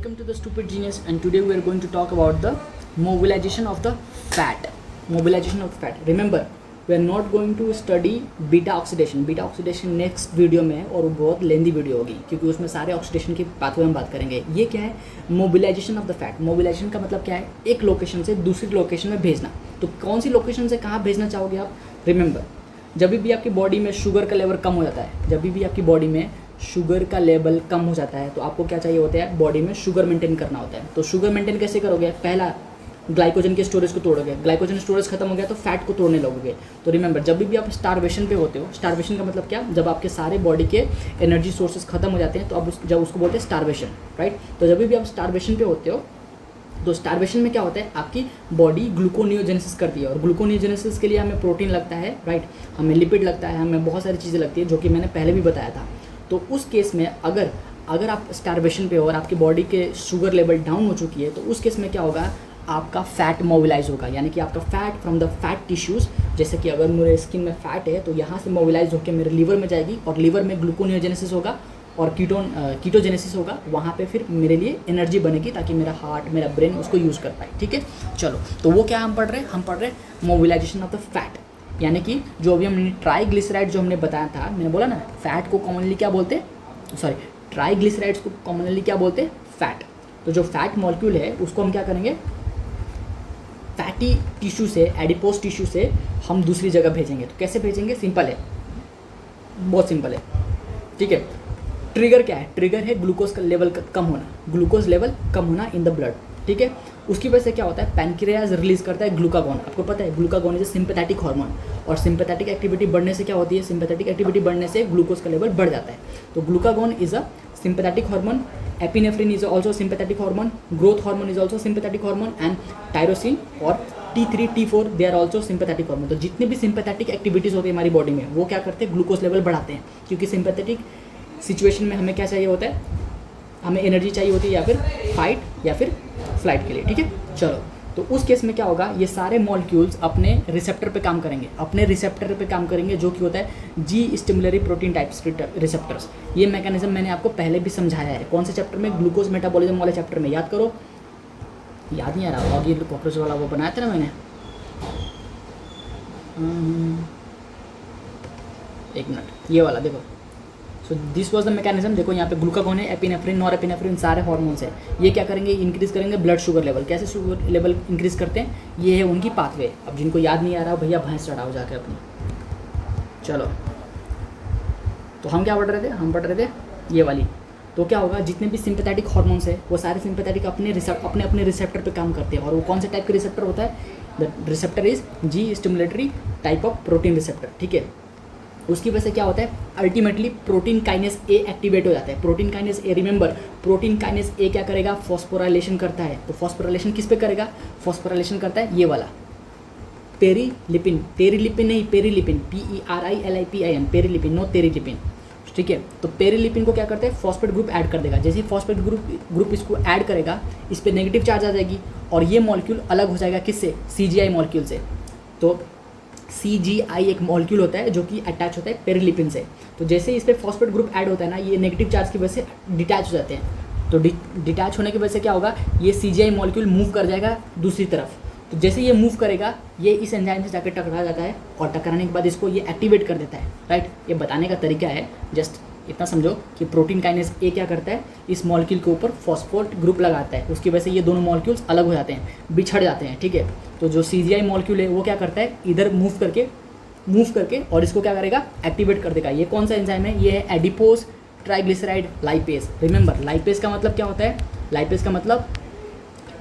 Welcome to the Stupid Genius, and today we are going to talk about the mobilization of the fat. Mobilization of fat. Remember, we are not going to study beta oxidation. Beta oxidation next video में है और वो बहुत लेंदी video होगी क्योंकि उसमें सारे oxidation की पाथवे हम बात करेंगे. ये क्या है? Mobilization of the fat. Mobilization का मतलब क्या है? एक लोकेशन से दूसरी लोकेशन में भेजना. तो कौन सी लोकेशन से कहाँ भेजना चाहोगे आप? रिमेंबर, जब भी आपकी बॉडी में शुगर का लेवल कम हो जाता है, जब भी आपकी बॉडी में शुगर का लेवल कम हो जाता है तो आपको क्या चाहिए होता है? बॉडी में शुगर मेंटेन करना होता है. तो शुगर मेंटेन कैसे करोगे? पहला, ग्लाइकोजन के स्टोरेज को तोड़ोगे. ग्लाइकोजन स्टोरेज खत्म हो गया तो फैट को तोड़ने लगोगे. तो रिमेंबर, जब भी आप स्टारवेशन पे होते हो, स्टारवेशन का मतलब क्या? जब आपके सारे बॉडी के एनर्जी सोर्सेज खत्म हो जाते हैं तो आप जब उसको बोलते हैं स्टारवेशन, राइट. तो जब भी आप स्टारवेशन पे होते हो तो स्टारवेशन में क्या होता है? आपकी बॉडी ग्लूकोनियोजेनेसिस करती है और ग्लूकोनियोजेनेसिस के लिए हमें प्रोटीन लगता है, राइट. हमें लिपिड लगता है, हमें बहुत सारी चीज़ें लगती है जो कि मैंने पहले भी बताया था. तो उस केस में अगर आप स्टारवेशन पे हो और आपकी बॉडी के शुगर लेवल डाउन हो चुकी है तो उस केस में क्या होगा? आपका फैट मोबिलाइज होगा, यानी कि आपका fat from the fat tissues, जैसे कि अगर मेरे स्किन में फैट है तो यहाँ से मोबिलाइज होकर मेरे लीवर में जाएगी और लीवर में ग्लूकोनियोजेनेसिस होगा और कीटोजेनेसिस होगा. वहाँ पे फिर मेरे लिए एनर्जी बनेगी ताकि मेरा हार्ट, मेरा ब्रेन उसको यूज़ कर पाए. ठीक है, चलो. तो वो क्या हम पढ़ रहे हैं? हम पढ़ रहे हैं मोबिलाइजेशन ऑफ द फैट, यानी कि जो अभी हमने ट्राइग्लिसराइड जो हमने बताया था, मैंने बोला ना, फैट को कॉमनली क्या बोलते हैं? सॉरी, ट्राइग्लिसराइड्स को कॉमनली क्या बोलते हैं? फैट. तो जो फैट मॉलिक्यूल है उसको हम क्या करेंगे? फैटी टिश्यू से, एडिपोज टिश्यू से हम दूसरी जगह भेजेंगे. तो कैसे भेजेंगे? सिंपल है, बहुत सिंपल है. ठीक है. ट्रिगर क्या है? ट्रिगर है ग्लूकोज का लेवल कम होना, ग्लूकोज लेवल कम होना इन द ब्लड. ठीक है. उसकी वजह से क्या होता है? पैनक्रियाज रिलीज करता है ग्लूकागोन. आपको पता है glucagon is a sympathetic hormone, और सिंपैथेटिक एक्टिविटी बढ़ने से क्या होती है? सिंपैथेटिक एक्टिविटी बढ़ने से ग्लूकोज का लेवल बढ़ जाता है. तो glucagon is a sympathetic hormone. Epinephrine is also sympathetic hormone. Growth hormone is also sympathetic hormone. And tyrosine और T3, T4 they are also sympathetic hormone. तो जितनी भी सिंपैथेटिक एक्टिविटीज़ होती है हमारी बॉडी में, वो क्या करते हैं? ग्लूकोज लेवल बढ़ाते हैं. क्योंकि सिंपैथेटिक सिचुएशन में हमें क्या चाहिए होता है? हमें एनर्जी चाहिए होती है या फिर फाइट या फिर फ्लाइट के लिए. ठीक है, चलो. तो उस केस में क्या होगा? ये सारे मॉलिक्यूल्स अपने रिसेप्टर पे काम करेंगे, अपने रिसेप्टर पे काम करेंगे, जो कि होता है जी स्टिमुलरी प्रोटीन टाइप्स रिसेप्टर्स. ये मैकेनिज्म मैंने आपको पहले भी समझाया है. कौन से चैप्टर में? ग्लूकोज मेटाबॉलिज्म वाले चैप्टर में. याद करो. याद नहीं आ रहा? और ये कॉकरोच वाला वो बनाया था ना मैंने. एक मिनट, ये वाला देखो. So this was the mechanism. देखो यहाँ पे ग्लूकागोन है, एपिनेफ्रिन, नॉर एपिनेफ्रिन, सारे हार्मोन्स हैं. ये क्या करेंगे? इंक्रीज करेंगे ब्लड शुगर लेवल. कैसे शुगर लेवल इंक्रीज करते हैं? ये है उनकी पाथवे. अब जिनको याद नहीं आ रहा, भैया भैंस चढ़ाओ जाके अपनी. चलो, तो हम क्या पढ़ रहे थे? हम पढ़ रहे थे ये वाली. तो क्या होगा? जितने भी सिंपैथेटिक हार्मोन्स है वो सारे सिंपैथेटिक अपने रिसेप्टर पे काम करते हैं. और वो कौन से टाइप के रिसेप्टर होता है? The receptor is G stimulatory type of protein receptor. ठीक है. उसकी वजह से क्या होता है? Ultimately protein kinase A activate हो जाता है. Protein kinase A, remember, protein kinase A क्या करेगा? फॉस्फोराइलेशन करता है. तो फॉस्फोराइलेशन किस पे करेगा? फॉस्फोराइलेशन करता है ये वाला पेरिलिपिन. पेरिलिपिन नहीं, पेरिलिपिन, PERILIPIN, पेरिलिपिन, नो तेरिलिपिन. ठीक है. तो पेरिलिपिन को क्या करते हैं? फॉस्फेट ग्रुप ऐड कर देगा. जैसे ही फॉस्फेट ग्रुप इसको ऐड करेगा, इस पर नेगेटिव चार्ज आ जाएगी और ये मॉलिक्यूल अलग हो जाएगा. किससे? CGI मॉलिक्यूल से. तो CGI एक मॉलिक्यूल होता है जो कि अटैच होता है पेरिलिपिन से. तो जैसे ही इस पर फॉस्फेट ग्रुप ऐड होता है ना, ये नेगेटिव चार्ज की वजह से डिटैच हो जाते हैं. तो डिटैच होने की वजह से क्या होगा? ये CGI मॉलिक्यूल मूव कर जाएगा दूसरी तरफ. तो जैसे ये मूव करेगा, ये इस एंजाइम से जाकर टकरा जाता है और टकराने के बाद इसको ये एक्टिवेट कर देता है, राइट. ये बताने का तरीका है. जस्ट इतना समझो कि प्रोटीन काइनेस ए क्या करता है? इस मॉलिक्यूल के ऊपर फॉस्फेट ग्रुप लगाता है. उसकी वजह से ये दोनों मॉलिक्यूल्स अलग हो जाते हैं, बिछड़ जाते हैं. ठीक है. तो जो CGI मॉलिक्यूल है वो क्या करता है? इधर मूव करके और इसको क्या करेगा? एक्टिवेट कर देगा. ये कौन सा एंजाइम है? ये है adipose triglyceride lipase. Remember, lipase का मतलब क्या होता है? लाइपेज का मतलब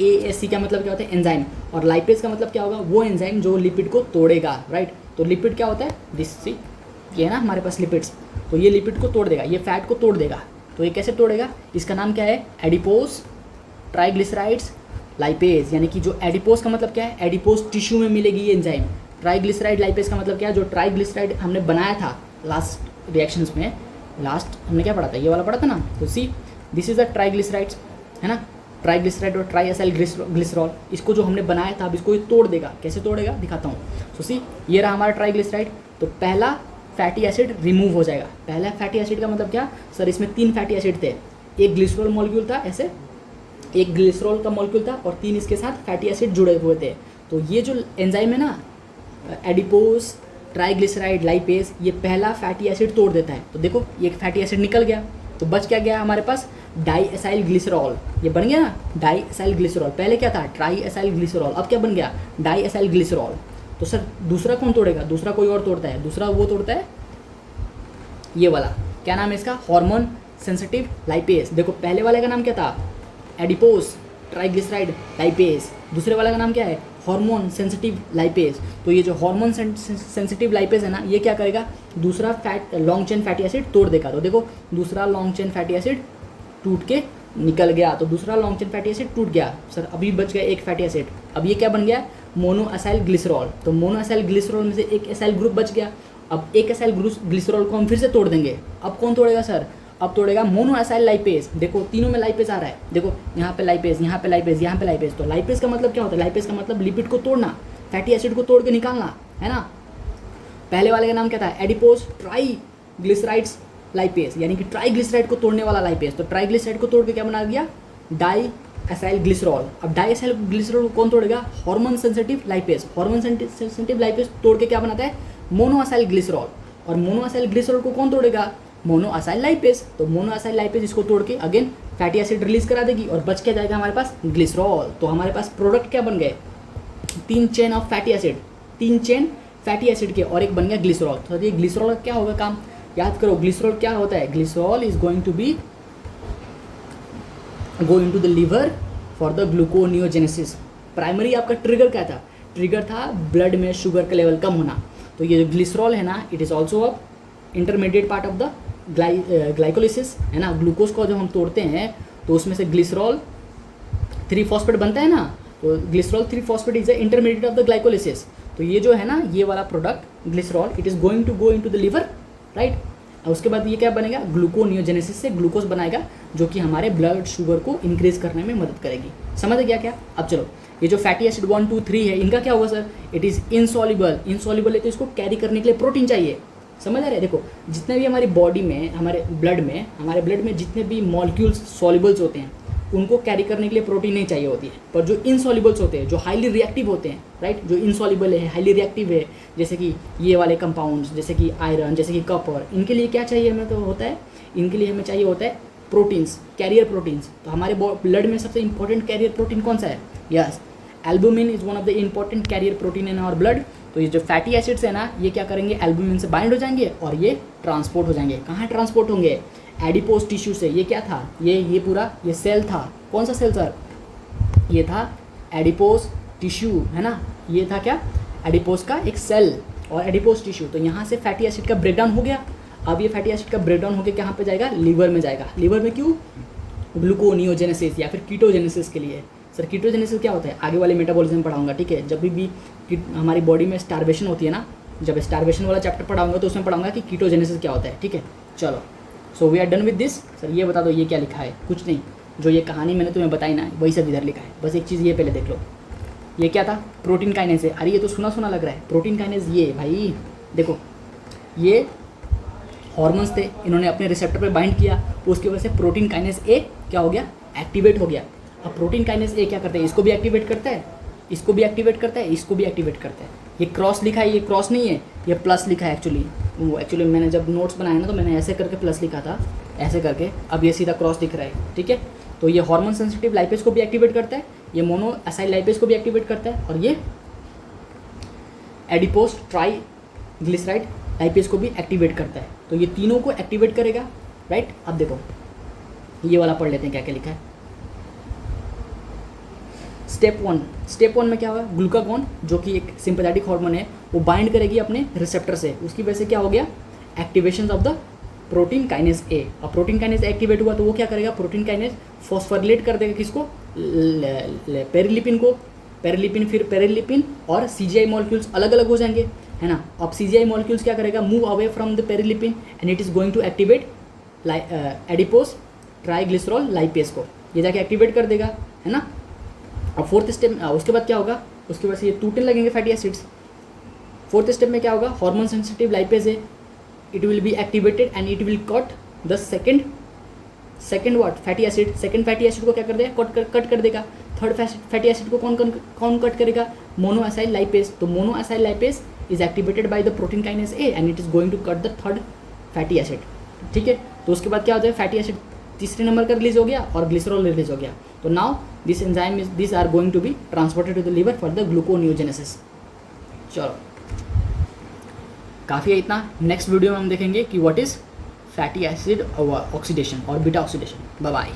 ASC का मतलब क्या होता है? एंजाइम. और लाइपेज का मतलब क्या होगा? वो एंजाइम जो लिपिड को तोड़ेगा, राइट. तो लिपिड क्या होता है? दिस सी, ये है ना हमारे पास लिपिड्स. तो ये लिपिड को तोड़ देगा, ये फैट को तोड़ देगा. तो ये कैसे तोड़ेगा? इसका नाम क्या है? Adipose triglycerides lipase. यानी कि जो एडिपोज का मतलब क्या है? एडिपोज टिश्यू में मिलेगी ये एंजाइम. ट्राइग्लिसराइड लाइपेज का मतलब क्या है? जो ट्राइग्लिसराइड हमने बनाया था लास्ट रिएक्शंस में, लास्ट हमने क्या पढ़ा था? ये वाला पढ़ा था ना. तो सी, दिस इज द ट्राइग्लिसराइड्स, है ना. ट्राइग्लिसराइड और ट्राइएसाइल ग्लिसरॉल, इसको जो हमने बनाया था अब इसको ये तोड़ देगा. कैसे तोड़ेगा? दिखाता हूँ. तो सी, ये रहा हमारा ट्राइग्लिसराइड. तो पहला फैटी एसिड रिमूव हो जाएगा. पहला फैटी एसिड का मतलब क्या? सर इसमें 3 फैटी एसिड थे. एक ग्लिसरॉल मॉलिक्यूल था ऐसे, एक ग्लिसरॉल का मॉलिक्यूल था और 3 इसके साथ फैटी एसिड जुड़े हुए थे। तो ये जो एंजाइम है ना, एडिपोज ट्राइग्लिसराइड लाइपेज, ये पहला फैटी एसिड तोड़ देता है। तो देखो ये एक फैटी एसिड निकल गया, तो बच क्या गया हमारे पास, डाई एसाइल ग्लिसरॉल। ये बन गया ना डाई एसाइल ग्लिसरॉल, पहले क्या था ट्राई एसाइल ग्लिसरॉल, अब क्या बन गया डाई एसाइल ग्लिसरॉल। तो सर दूसरा कौन तोड़ेगा, दूसरा कोई और तोड़ता है, दूसरा वो तोड़ता है ये वाला, क्या नाम है इसका, हार्मोन सेंसिटिव लाइपेज। देखो पहले वाले का नाम क्या था, एडिपोज ट्राइग्लिसराइड लाइपेज, दूसरे वाला का नाम क्या है, हार्मोन सेंसिटिव लाइपेज। तो ये जो हार्मोन सेंसिटिव लाइपेज है ना, ये क्या करेगा, दूसरा fat long chain fatty acid तोड़ देगा। तो देखो दूसरा लॉन्ग चेन फैटी एसिड टूट के निकल गया, तो दूसरा लॉन्ग चेन फैटी एसिड टूट गया। सर अभी बच गया एक फैटी एसिड, अब ये क्या बन गया, मोनो एसाइल ग्लिसरॉल। तो मोनो एसाइल ग्लिसरॉल में से एक एसाइल ग्रुप बच गया। अब एक एसाइल ग्लिसरॉल को हम फिर से तोड़ देंगे। अब कौन तोड़ेगा सर, अब तोड़ेगा मोनो एसाइल लाइपेज। देखो तीनों में लाइपेज आ रहा है, देखो यहाँ पे लाइपेज, यहाँ पे लाइपेज, यहाँ पे लाइपेज। तो लाइपेज का मतलब क्या होता है, लाइपेज का मतलब लिपिड को तोड़ना, फैटी एसिड को तोड़ के निकालना, है ना। पहले वाले का नाम क्या था, एडिपोज ट्राइग्लिसराइड्स लाइपेज, यानी कि ट्राइग्लिसराइड को तोड़ने वाला लाइपेज। तो ट्राइग्लिसराइड को तोड़ के क्या बना दिया, डाई एसाइल ग्लिसरॉल। अब डाई एसाइल ग्लिसरॉल को कौन तोड़ेगा, hormone sensitive lipase. Hormone sensitive lipase तोड़ के क्या बनाता है, मोनो एसाइल ग्लिसरॉल। और मोनो एसाइल ग्लिसरॉल को कौन तोड़ेगा, मोनो एसाइल लाइपेज। तो मोनो एसाइल लाइपेज इसको तोड़ के अगेन फैटी एसिड रिलीज करा देगी और बच क्या जाएगा हमारे पास, ग्लिसरॉल। तो हमारे पास प्रोडक्ट क्या बन गए, 3 chain of fatty acid, 3 chain fatty acid के, और एक बन गया ग्लिसरॉल। तो ये ग्लिसरॉल का क्या होगा काम, याद करो ग्लिसरॉल क्या होता है, glycerol is going to be going to the liver for the gluconeogenesis. Primary आपका ट्रिगर क्या था, ट्रिगर था ब्लड में शुगर का लेवल कम होना। तो ये जो ग्लिसरॉल है ना, it is also a intermediate part of the glycolysis, है ना। ग्लूकोज को जब हम तोड़ते हैं तो उसमें से ग्लिसरॉल 3 फॉस्फेट बनता है ना, तो glycerol 3 phosphate is the intermediate of the glycolysis. तो ये जो है ना, ये वाला product glycerol, it is going to go into the liver, right. और उसके बाद ये क्या बनेगा, ग्लूकोनियोजेनेसिस से ग्लूकोज बनाएगा, जो कि हमारे ब्लड शुगर को इंक्रीज करने में मदद करेगी। समझ गया क्या। अब चलो ये जो फैटी एसिड 1, 2, 3 है, इनका क्या होगा sir, it is insoluble. Insoluble है तो इसको कैरी करने के लिए प्रोटीन चाहिए। समझ आ रहे हैं, देखो जितने भी हमारी बॉडी में, हमारे ब्लड में जितने भी मॉलिक्यूल्स सॉल्युबल्स होते हैं, उनको कैरी करने के लिए प्रोटीन नहीं चाहिए होती है। पर जो इनसॉल्युबल्स होते हैं, जो हाईली रिएक्टिव होते हैं, राइट, जो इनसॉल्युबल है, हाईली रिएक्टिव है, जैसे कि ये वाले कंपाउंड्स, जैसे कि आयरन, जैसे कि कॉपर, इनके लिए क्या चाहिए हमें, तो होता है, इनके लिए हमें चाहिए होता है प्रोटीन्स, कैरियर प्रोटीन्स। तो हमारे ब्लड में सबसे इंपॉर्टेंट कैरियर प्रोटीन कौन सा है, yes, albumin is one of the important carrier protein in our blood. तो ये जो फैटी एसिड्स है ना, ये क्या करेंगे, एल्बुमिन से बाइंड हो जाएंगे और ये ट्रांसपोर्ट हो जाएंगे। कहाँ ट्रांसपोर्ट होंगे, एडिपोज टिश्यू से। ये क्या था, ये पूरा ये सेल था, कौन सा सेल सर, ये था एडिपोज टिश्यू, है ना। ये था क्या, एडिपोज का एक सेल और एडिपोज टिश्यू। तो यहाँ से फैटी एसिड का ब्रेकडाउन हो गया। अब ये फैटी एसिड का ब्रेकडाउन होकर कहाँ पे जाएगा, लिवर में जाएगा। लिवर में क्यों, ग्लूकोनियोजेनेसिस या फिर कीटोजेनेसिस के लिए। सर कीटोजेनेसिस क्या होता है, आगे वाले मेटाबॉलिज्म पढ़ाऊंगा, ठीक है। जब भी हमारी बॉडी में स्टारवेशन होती है ना, जब स्टारवेशन वाला चैप्टर पढ़ाऊंगा तो उसमें पढ़ाऊंगा कि कीटोजेनेसिस क्या होता है, ठीक है। चलो so we are done with this. Sir ये बता दो ये क्या लिखा है, कुछ नहीं, जो ये कहानी मैंने तुम्हें बताई ना, वही सब इधर लिखा है। बस एक चीज़ ये पहले देख लो, ये क्या था, प्रोटीन काइनेज है। अरे ये तो सुना सुना लग रहा है, प्रोटीन काइनेज, ये भाई देखो, ये हॉर्मोन्स थे, इन्होंने अपने रिसेप्टर पे बाइंड किया, उसकी वजह से प्रोटीन काइनेज ए क्या हो गया, एक्टिवेट हो गया। अब प्रोटीन काइनेज ए क्या करता है, इसको भी एक्टिवेट करता है, इसको भी एक्टिवेट करता है, इसको भी एक्टिवेट करता है। ये क्रॉस लिखा है, ये क्रॉस नहीं है, ये प्लस लिखा है एक्चुअली। वो एक्चुअली मैंने जब नोट्स बनाया ना, तो मैंने ऐसे करके प्लस लिखा था, ऐसे करके, अब ये सीधा क्रॉस दिख रहा है, ठीक है। तो ये हार्मोन सेंसिटिव लाइपेज को भी एक्टिवेट करता है, ये मोनो एसाइल लाइपेज को भी एक्टिवेट करता है, और ये एडिपोज ट्राइग्लिसराइड लाइपेज को भी एक्टिवेट करता है। तो ये तीनों को एक्टिवेट करेगा, राइट। अब देखो ये वाला पढ़ लेते हैं क्या क्या लिखा है। स्टेप वन में क्या होगा, ग्लूकागॉन जो कि एक सिंपैथेटिक हार्मोन है, वो बाइंड करेगी अपने रिसेप्टर से, उसकी वजह से क्या हो गया, activation of the protein kinase ए। अब प्रोटीन काइनेज एक्टिवेट हुआ तो वो क्या करेगा, प्रोटीन काइनेज फॉस्फोरिलेट कर देगा किसको, पेरिलिपिन को, पेरिलिपिन फिर पेरिलिपिन और सीजीआई मॉलिक्यूल्स अलग अलग हो जाएंगे, है ना। अब सीजीआई मॉलिक्यूल्स क्या करेगा, move away from the perilipin and it is going to activate adipose triglyceride lipase को, ये जाके एक्टिवेट कर देगा, है ना। अब फोर्थ स्टेप, उसके बाद क्या होगा, उसके बाद से ये टूटने लगेंगे फैटी एसिड्स। फोर्थ स्टेप में क्या होगा, हार्मोन सेंसिटिव लाइपेज है, it will be activated and it will caught the second second what, fatty acid, second fatty acid को क्या कर देगा, कट कर देगा। थर्ड फैटी एसिड को कौन कट करेगा, मोनो एसाइल लाइपेज। तो mono acyl lipase is activated by the protein kinase A and it is going to cut the third fatty acid, ठीक है। तो उसके बाद क्या हो जाए, फैटी एसिड तीसरे नंबर का रिलीज हो गया और ग्लिसरॉल रिलीज हो गया। तो now this enzyme is this are going to be transported to the liver for the gluconeogenesis. चलो काफ़ी है इतना। नेक्स्ट वीडियो में हम देखेंगे कि what is fatty acid oxidation और बीटा ऑक्सीडेशन। Bye bye.